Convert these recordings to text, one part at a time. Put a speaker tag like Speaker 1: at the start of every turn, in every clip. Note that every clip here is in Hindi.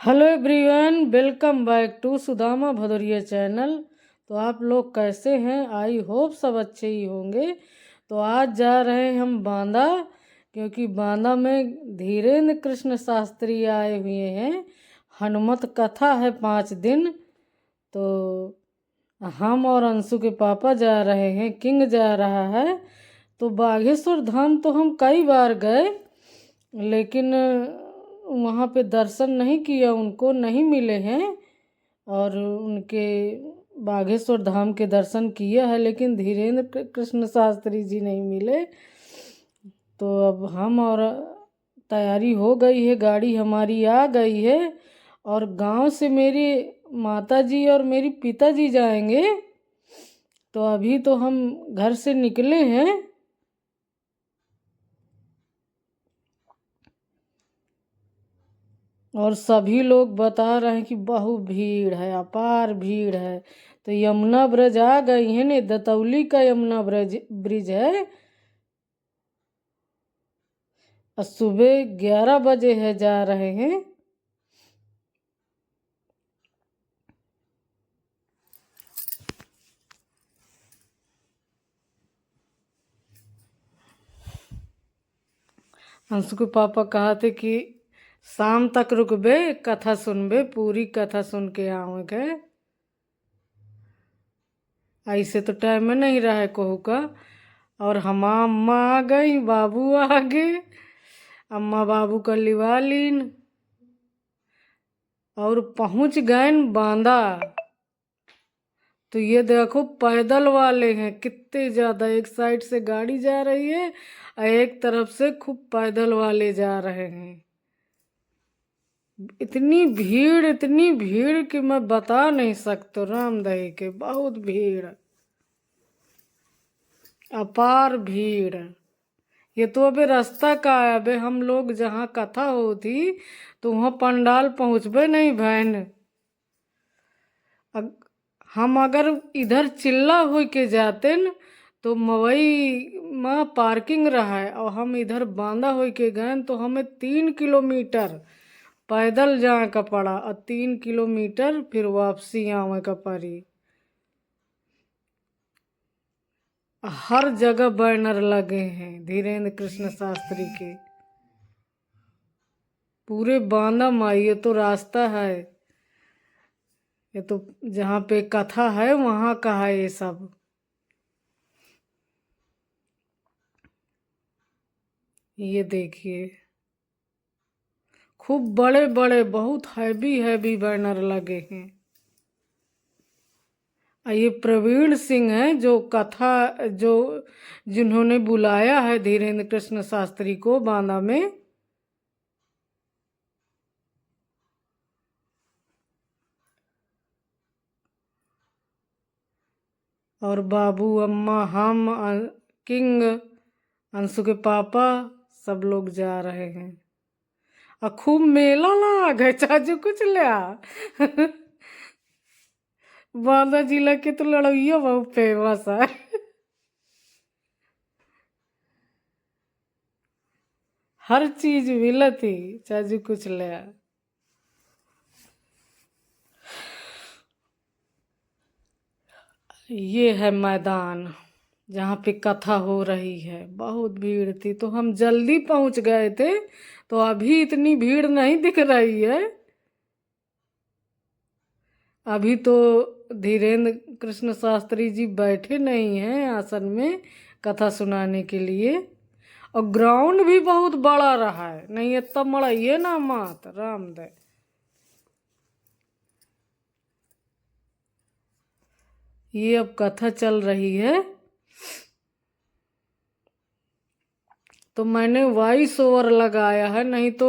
Speaker 1: Hello everyone, welcome back to Sudama Bhadauria channel. तो आप लोग कैसे हैं? आई होप सब अच्छे ही होंगे। तो आज जा रहे हैं हम बांदा, क्योंकि बांदा में धीरेन्द्र कृष्ण शास्त्री आए हुए हैं। हनुमत कथा है 5 दिन। तो हम और अंशु के पापा जा रहे हैं, किंग जा रहा है। तो बागेश्वर धाम तो हम कई बार गए, लेकिन वहाँ पे दर्शन नहीं किया, उनको नहीं मिले हैं। और उनके बागेश्वर धाम के दर्शन किया है, लेकिन धीरेन्द्र कृष्ण शास्त्री जी नहीं मिले। तो अब हम और तैयारी हो गई है, गाड़ी हमारी आ गई है। और गांव से मेरी माता जी और मेरी पिताजी जाएंगे। तो अभी तो हम घर से निकले हैं। और सभी लोग बता रहे हैं कि बहुत भीड़ है, अपार भीड़ है। तो यमुना ब्रिज आ गई है ने, दतौली का यमुना ब्रिज है। और सुबह 11 बजे है, जा रहे हैं। अंशु के पापा कहा थे कि शाम तक रुकबे, कथा सुनबे, पूरी कथा सुन के आओगे। ऐसे तो टाइम में नहीं रहा है कहू का। और हम अम्मा आ गई, बाबू आ गए। अम्मा बाबू का लिवा लीन और पहुंच गए बांदा। तो ये देखो पैदल वाले हैं कितने ज्यादा, एक साइड से गाड़ी जा रही है और एक तरफ से खूब पैदल वाले जा रहे हैं। इतनी भीड़ कि मैं बता नहीं सकता। रामदही के बहुत भीड़, अपार भीड़। ये तो अबे रास्ता का है। अबे हम लोग जहाँ कथा होती तो वहाँ पंडाल पहुँचबे नहीं भैन। हम अगर इधर चिल्ला हो के जाते न तो मवई में पार्किंग रहा है, और हम इधर बांदा हो के गए तो हमें 3 किलोमीटर पैदल जाए का पड़ा, और 3 किलोमीटर फिर वापसी आवे का पड़ी। हर जगह बैनर लगे हैं धीरेन्द्र कृष्ण शास्त्री के, पूरे बांदा में। ये तो रास्ता है, ये तो जहाँ पे कथा है वहाँ का है ये सब। ये देखिए, खूब बड़े बड़े बहुत हैवी हैवी बैनर लगे हैं। ये प्रवीण सिंह है जो कथा, जो जिन्होंने बुलाया है धीरेन्द्र कृष्ण शास्त्री को बांदा में। और बाबू, अम्मा, हम, किंग, अंशु के पापा, सब लोग जा रहे हैं। और खूब मेला लाग है, चाचू कुछ लिया। बांदा जिला के तो लड़ैया बहुत फेमस है। हर चीज मिलती, चाचू कुछ लिया। ये है मैदान जहाँ पे कथा हो रही है। बहुत भीड़ थी तो हम जल्दी पहुंच गए थे, तो अभी इतनी भीड़ नहीं दिख रही है। अभी तो धीरेन्द्र कृष्ण शास्त्री जी बैठे नहीं हैं आसन में कथा सुनाने के लिए। और ग्राउंड भी बहुत बड़ा रहा है, नहीं इतना बड़ा ये ना मात रामदे। ये अब कथा चल रही है। तो मैंने वॉइस ओवर लगाया है, नहीं तो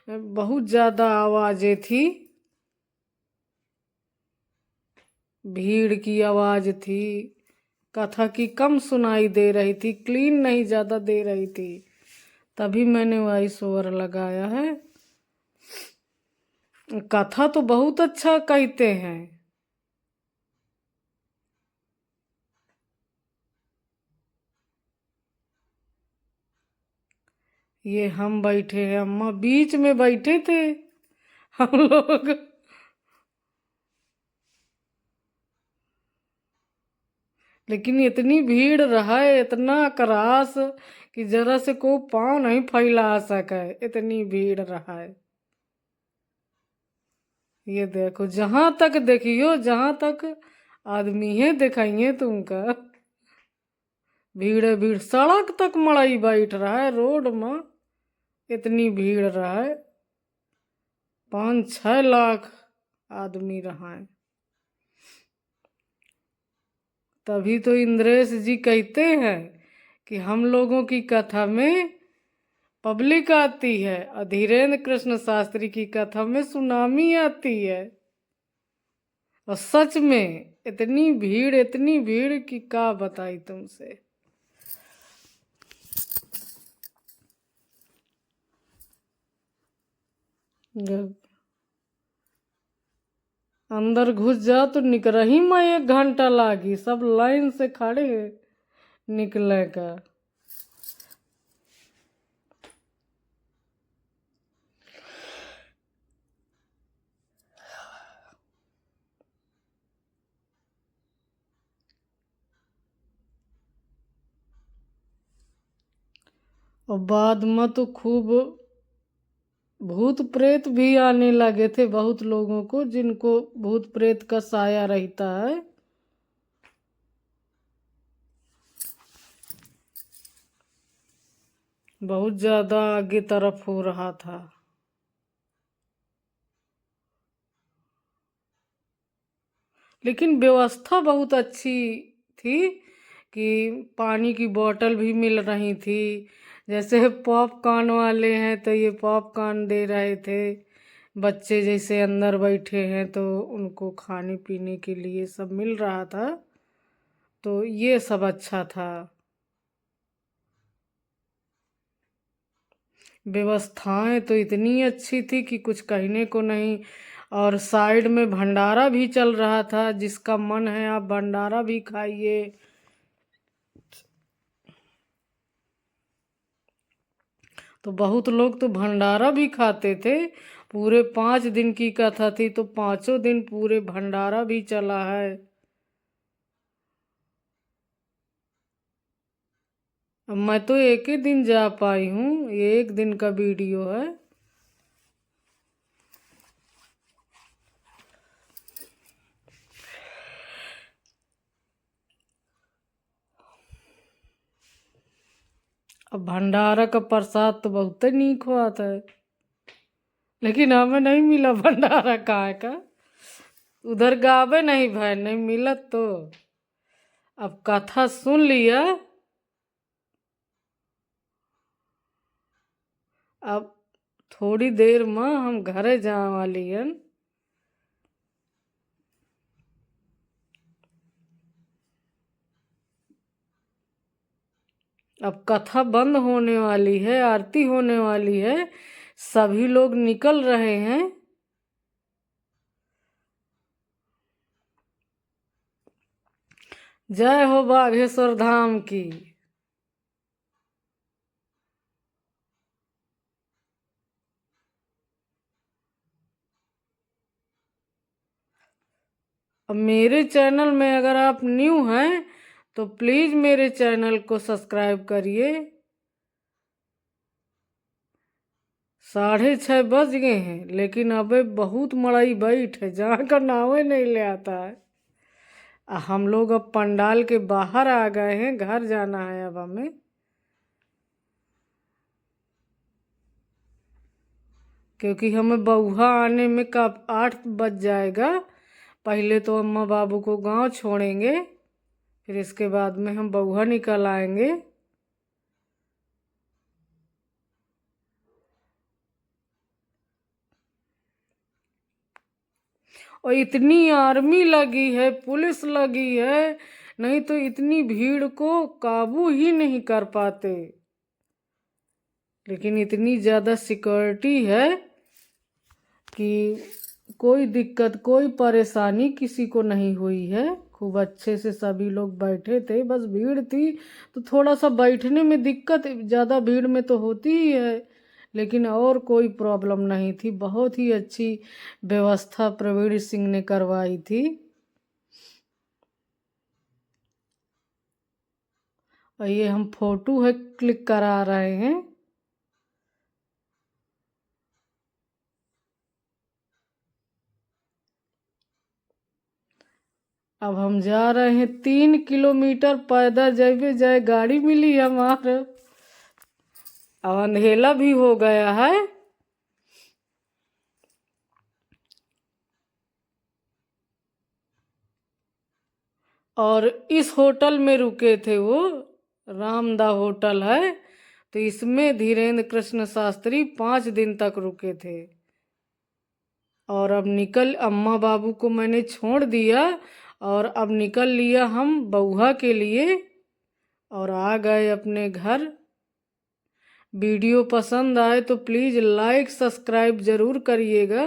Speaker 1: बहुत ज्यादा आवाजें थी, भीड़ की आवाज थी, कथा की कम सुनाई दे रही थी, क्लीन नहीं ज्यादा दे रही थी, तभी मैंने वॉइस ओवर लगाया है। कथा तो बहुत अच्छा कहते हैं। ये हम बैठे हैं, अम्मा बीच में बैठे थे, हम लोग लेकिन इतनी भीड़ रहा है, इतना क्रास कि जरा से को पाँव नहीं फैला सके, इतनी भीड़ रहा है। ये देखो, जहां तक देखियो, जहां तक आदमी है दिखाइए तुमका, भीड़ भीड़, सड़क तक मड़ई बैठ रहा है, रोड में इतनी भीड़ रहा है। 5-6 लाख आदमी रहा है। तभी तो इंद्रेश जी कहते हैं कि हम लोगों की कथा में पब्लिक आती है और धीरेन्द्र कृष्ण शास्त्री की कथा में सुनामी आती है। और सच में इतनी भीड़ कि क्या बताई तुमसे। अंदर घुस जाओ तो निकल ही में 1 घंटा लागी, सब लाइन से खड़े निकले का। और बाद में तो खूब भूत प्रेत भी आने लगे थे, बहुत लोगों को जिनको भूत प्रेत का साया रहता है। बहुत ज्यादा आगे तरफ हो रहा था। लेकिन व्यवस्था बहुत अच्छी थी कि पानी की बोतल भी मिल रही थी। जैसे पॉपकॉर्न वाले हैं तो ये पॉपकॉर्न दे रहे थे, बच्चे जैसे अंदर बैठे हैं तो उनको खाने पीने के लिए सब मिल रहा था, तो ये सब अच्छा था। व्यवस्थाएं तो इतनी अच्छी थी कि कुछ कहने को नहीं। और साइड में भंडारा भी चल रहा था, जिसका मन है आप भंडारा भी खाइए। तो बहुत लोग तो भंडारा भी खाते थे। पूरे 5 दिन की कथा थी तो 5 दिन पूरे भंडारा भी चला है। अब मैं तो एक ही दिन जा पाई हूँ, ये 1 दिन का वीडियो है। अब भंडारा का प्रसाद तो बहुत नीक हुआ था, लेकिन हमें नहीं मिला भंडारा कहाँ का। उधर गावे नहीं भाई, नहीं मिला तो अब कथा सुन लिया। अब थोड़ी देर में हम घरे जाने वाली हैं। अब कथा बंद होने वाली है, आरती होने वाली है, सभी लोग निकल रहे हैं। जय हो बागेश्वर धाम की। अब मेरे चैनल में अगर आप न्यू हैं तो प्लीज मेरे चैनल को सब्सक्राइब करिए। 6:30 बज गए हैं, लेकिन अबे बहुत मड़ई बैठ है, जहाँ का नावे नहीं ले आता है। हम लोग अब पंडाल के बाहर आ गए हैं, घर जाना है अब हमें। क्योंकि हमें बउहा आने में कब 8 बज जाएगा। पहले तो अम्मा बाबू को गांव छोड़ेंगे, फिर इसके बाद में हम बउहा निकल आएंगे। और इतनी आर्मी लगी है, पुलिस लगी है, नहीं तो इतनी भीड़ को काबू ही नहीं कर पाते। लेकिन इतनी ज़्यादा सिक्योरिटी है कि कोई दिक्कत, कोई परेशानी किसी को नहीं हुई है। खूब अच्छे से सभी लोग बैठे थे, बस भीड़ थी तो थोड़ा सा बैठने में दिक्कत ज़्यादा भीड़ में तो होती ही है, लेकिन और कोई प्रॉब्लम नहीं थी। बहुत ही अच्छी व्यवस्था प्रवीण सिंह ने करवाई थी। और ये हम फोटो है क्लिक करा रहे हैं। अब हम जा रहे हैं 3 किलोमीटर पैदल, जैसे जाए गाड़ी मिली हमारे। अब अंधेला भी हो गया है। और इस होटल में रुके थे, वो रामदा होटल है, तो इसमें धीरेन्द्र कृष्ण शास्त्री 5 दिन तक रुके थे। और अब निकल, अम्मा बाबू को मैंने छोड़ दिया और अब निकल लिया हम बउहा के लिए और आ गए अपने घर। वीडियो पसंद आए तो प्लीज़ लाइक सब्सक्राइब ज़रूर करिएगा।